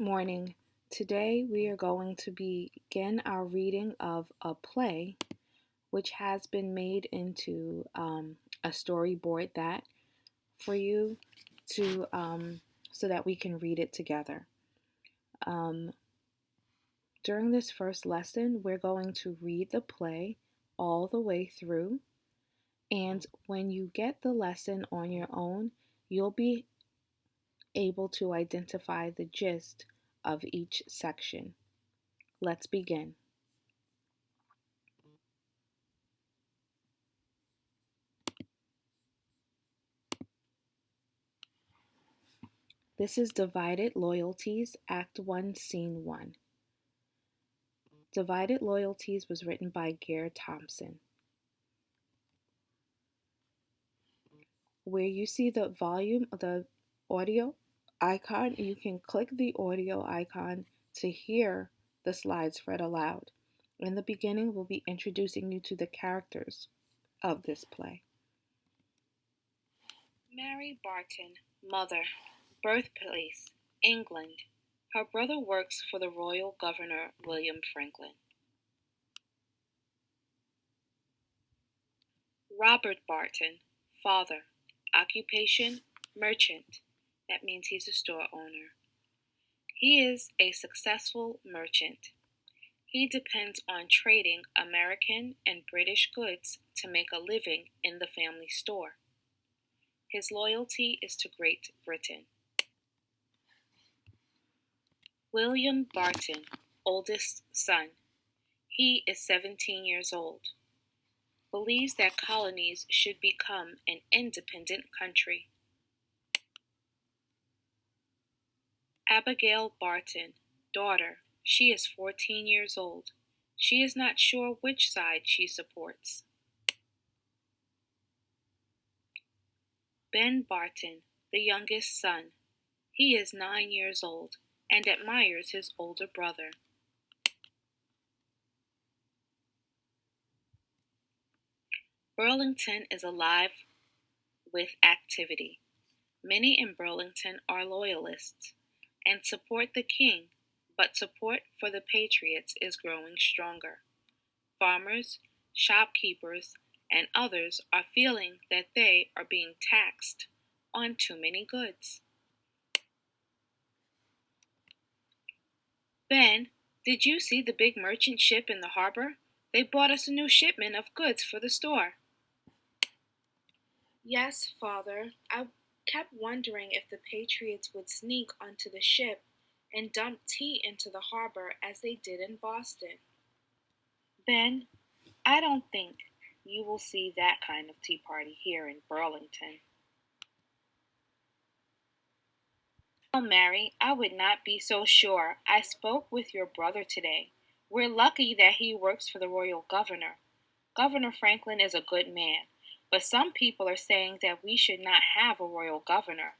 Morning. Today we are going to begin our reading of a play which has been made into a storyboard that for you to so that we can read it together. Um, During this first lesson, we're going to read the play all the way through, and when you get the lesson on your own, you'll be able to identify the gist of each section. Let's begin. This is Divided Loyalties, Act 1, Scene 1. Divided Loyalties was written by Gare Thompson. Where you see the volume of the audio icon, you can click the audio icon to hear the slides read aloud. In the beginning, we'll be introducing you to the characters of this play. Mary Barton, mother, birthplace, England. Her brother works for the royal governor, William Franklin. Robert Barton, father, occupation, merchant. That means he's a store owner. He is a successful merchant. He depends on trading American and British goods to make a living in the family store. His loyalty is to Great Britain. William Barton, oldest son. He is 17 years old. Believes that colonies should become an independent country. Abigail Barton, daughter. She is 14 years old. She is not sure which side she supports. Ben Barton, the youngest son. He is 9 years old and admires his older brother. Burlington is alive with activity. Many in Burlington are loyalists and support the king, but support for the Patriots is growing stronger. Farmers, shopkeepers, and others are feeling that they are being taxed on too many goods. Ben, did you see the big merchant ship in the harbor? They brought us a new shipment of goods for the store. Yes, Father. I kept wondering if the Patriots would sneak onto the ship and dump tea into the harbor as they did in Boston. Ben, I don't think you will see that kind of tea party here in Burlington. Oh, Mary, I would not be so sure. I spoke with your brother today. We're lucky that he works for the royal governor. Governor Franklin is a good man, but some people are saying that we should not have a royal governor.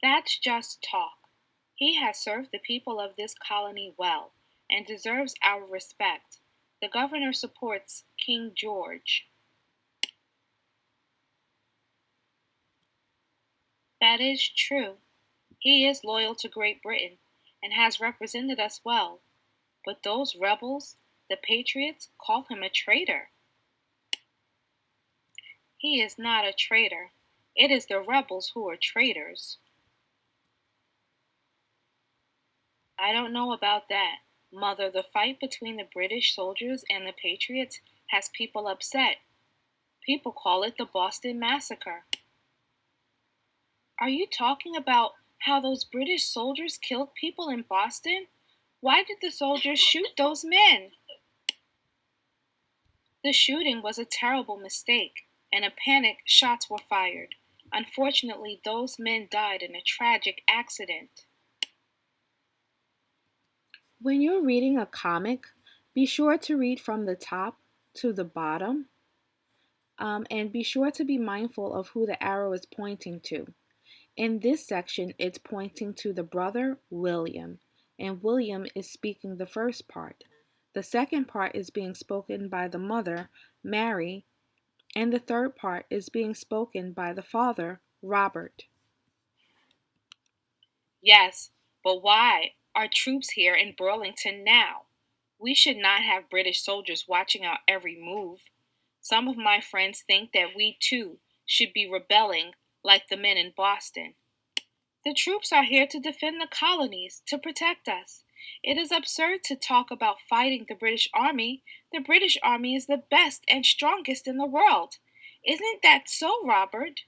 That's just talk. He has served the people of this colony well and deserves our respect. The governor supports King George. That is true. He is loyal to Great Britain and has represented us well. But those rebels, the Patriots, call him a traitor. He is not a traitor. It is the rebels who are traitors. I don't know about that. Mother, the fight between the British soldiers and the Patriots has people upset. People call it the Boston Massacre. Are you talking about how those British soldiers killed people in Boston? Why did the soldiers shoot those men? The shooting was a terrible mistake. In a panic, shots were fired. Unfortunately, those men died in a tragic accident. When you're reading a comic, be sure to read from the top to the bottom, and be sure to be mindful of who the arrow is pointing to. In this section, it's pointing to the brother, William, and William is speaking the first part. The second part is being spoken by the mother, Mary, and the third part is being spoken by the father, Robert. Yes, but why are troops here in Burlington now? We should not have British soldiers watching our every move. Some of my friends think that we too should be rebelling like the men in Boston. The troops are here to defend the colonies, to protect us. It is absurd to talk about fighting the British Army. The British Army is the best and strongest in the world. Isn't that so, Robert?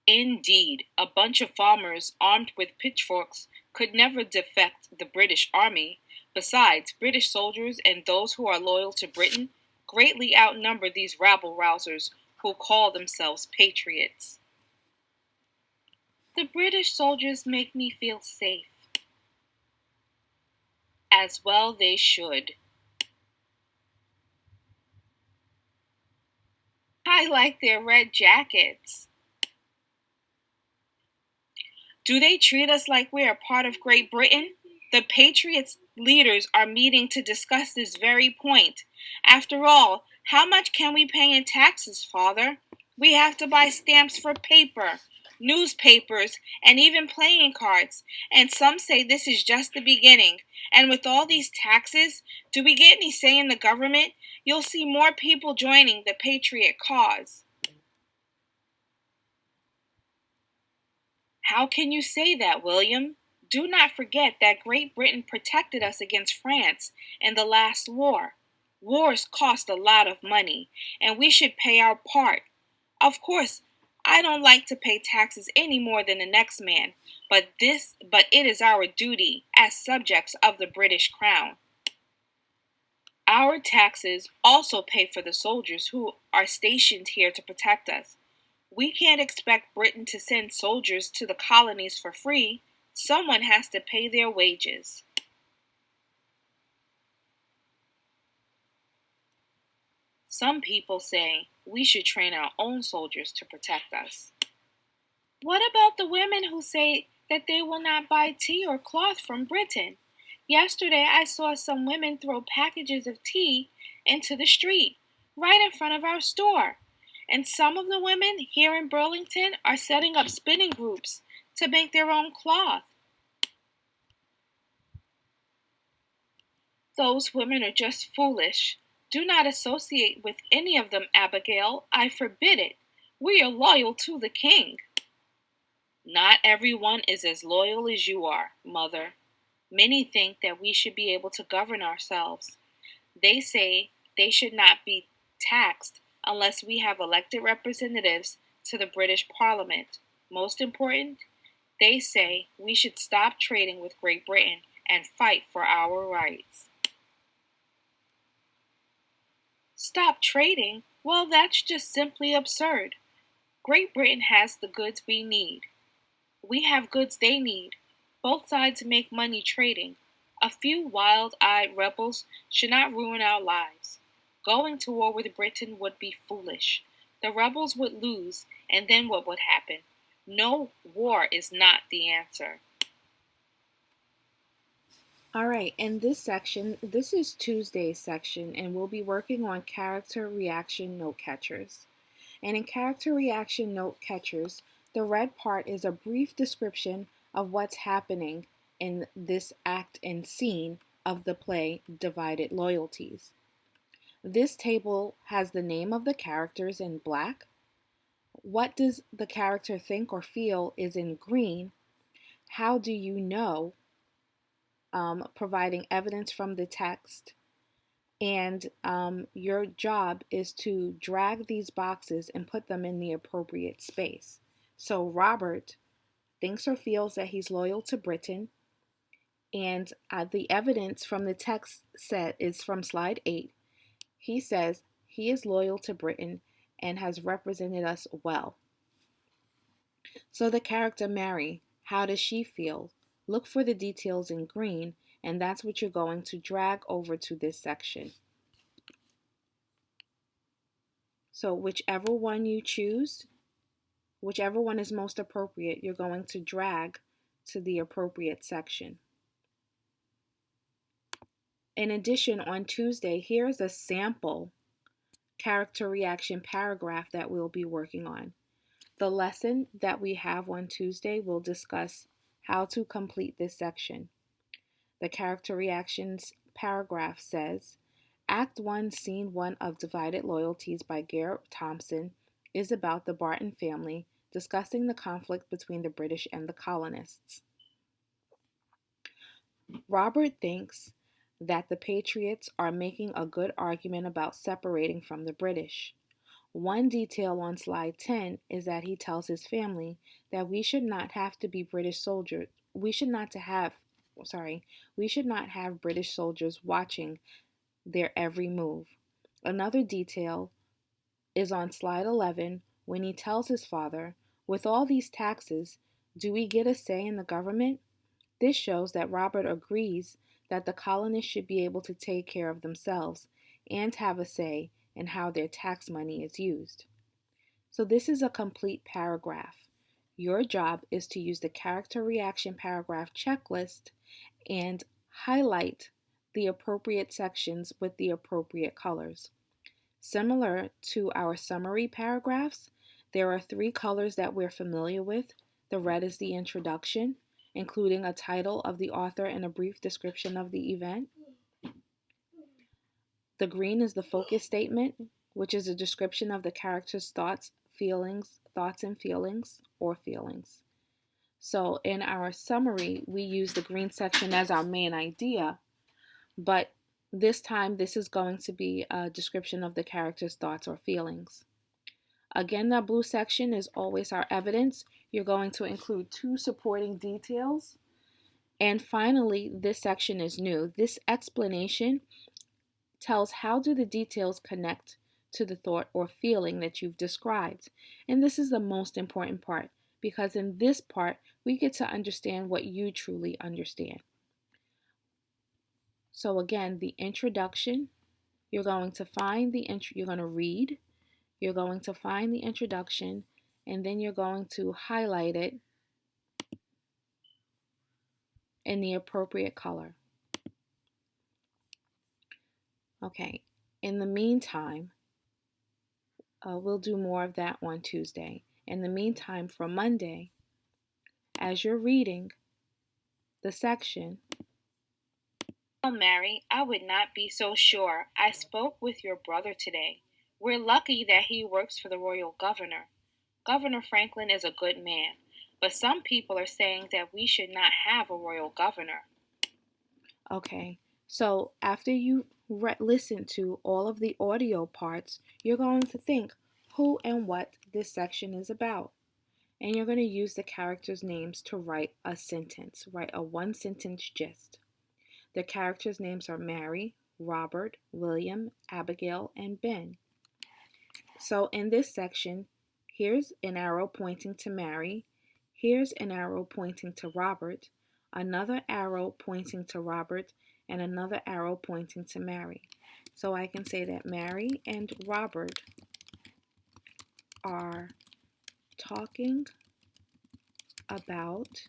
Indeed, a bunch of farmers armed with pitchforks could never defect the British Army. Besides, British soldiers and those who are loyal to Britain greatly outnumber these rabble rousers who call themselves patriots. The British soldiers make me feel safe. As well they should. I like their red jackets. Do they treat us like we are part of Great Britain? The Patriots leaders are meeting to discuss this very point. After all, how much can we pay in taxes, Father? We have to buy stamps for paper, newspapers, and even playing cards. And some say this is just the beginning. And with all these taxes, do we get any say in the government? You'll see more people joining the Patriot cause. How can you say that, William? Do not forget that Great Britain protected us against France in the last war. Wars cost a lot of money, and we should pay our part. Of course, I don't like to pay taxes any more than the next man, but it is our duty as subjects of the British Crown. Our taxes also pay for the soldiers who are stationed here to protect us. We can't expect Britain to send soldiers to the colonies for free. Someone has to pay their wages. Some people say we should train our own soldiers to protect us. What about the women who say that they will not buy tea or cloth from Britain? Yesterday I saw some women throw packages of tea into the street, right in front of our store. And some of the women here in Burlington are setting up spinning groups to make their own cloth. Those women are just foolish. Do not associate with any of them, Abigail. I forbid it. We are loyal to the king. Not everyone is as loyal as you are, Mother. Many think that we should be able to govern ourselves. They say they should not be taxed unless we have elected representatives to the British Parliament. Most important, they say we should stop trading with Great Britain and fight for our rights. Stop trading? Well, that's just simply absurd. Great Britain has the goods we need. We have goods they need. Both sides make money trading. A few wild-eyed rebels should not ruin our lives. Going to war with Britain would be foolish. The rebels would lose, and then what would happen? No, war is not the answer. All right, in this section, this is Tuesday's section, and we'll be working on character reaction note catchers. And in character reaction note catchers, the red part is a brief description of what's happening in this act and scene of the play Divided Loyalties. This table has the name of the characters in black. What does the character think or feel is in green. How do you know? Providing evidence from the text. And your job is to drag these boxes and put them in the appropriate space. So Robert thinks or feels that he's loyal to Britain, and the evidence from the text set is from slide 8. He says he is loyal to Britain and has represented us well. So the character Mary, how does she feel? Look for the details in green, and that's what you're going to drag over to this section. So whichever one you choose, whichever one is most appropriate, you're going to drag to the appropriate section. In addition, on Tuesday, here's a sample character reaction paragraph that we'll be working on. The lesson that we have on Tuesday will discuss How to complete this section. The character reactions paragraph says, Act 1, Scene 1 of Divided Loyalties by Garrett Thompson is about the Barton family discussing the conflict between the British and the colonists. Robert thinks that the Patriots are making a good argument about separating from the British. One detail on slide 10 is that he tells his family that we should not have to be British soldiers. We should not have British soldiers watching their every move. Another detail is on slide 11 when he tells his father, with all these taxes, do we get a say in the government? This shows that Robert agrees that the colonists should be able to take care of themselves and have a say in how their tax money is used. So this is a complete paragraph. Your job is to use the character reaction paragraph checklist and highlight the appropriate sections with the appropriate colors. Similar to our summary paragraphs, there are 3 colors that we're familiar with. The red is the introduction, including a title of the author and a brief description of the event. The green is the focus statement, which is a description of the character's thoughts and feelings, or feelings. So in our summary, we use the green section as our main idea, but this time this is going to be a description of the character's thoughts or feelings. Again, that blue section is always our evidence. You're going to include 2 supporting details. And finally, this section is new. This explanation tells how do the details connect to the thought or feeling that you've described. And this is the most important part, because in this part, we get to understand what you truly understand. So again, the introduction, you're going to read, you're going to find the introduction, and then you're going to highlight it in the appropriate color. Okay, in the meantime, we'll do more of that on Tuesday. In the meantime, for Monday, as you're reading the section, Well, Mary, I would not be so sure. I spoke with your brother today. We're lucky that he works for the royal governor. Governor Franklin is a good man, but some people are saying that we should not have a royal governor. Okay, so after you listen to all of the audio parts, you're going to think who and what this section is about. And you're going to use the characters' names to write a sentence, write a 1-sentence gist. The characters' names are Mary, Robert, William, Abigail, and Ben. So in this section, here's an arrow pointing to Mary, here's an arrow pointing to Robert, another arrow pointing to Robert, and another arrow pointing to Mary. So I can say that Mary and Robert are talking about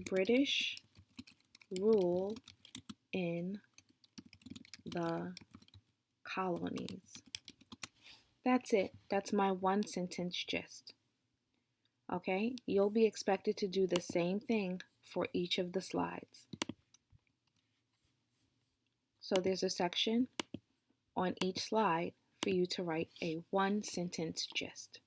British rule in the colonies. That's it. That's my 1-sentence gist. Okay, you'll be expected to do the same thing for each of the slides. So there's a section on each slide for you to write a 1-sentence gist.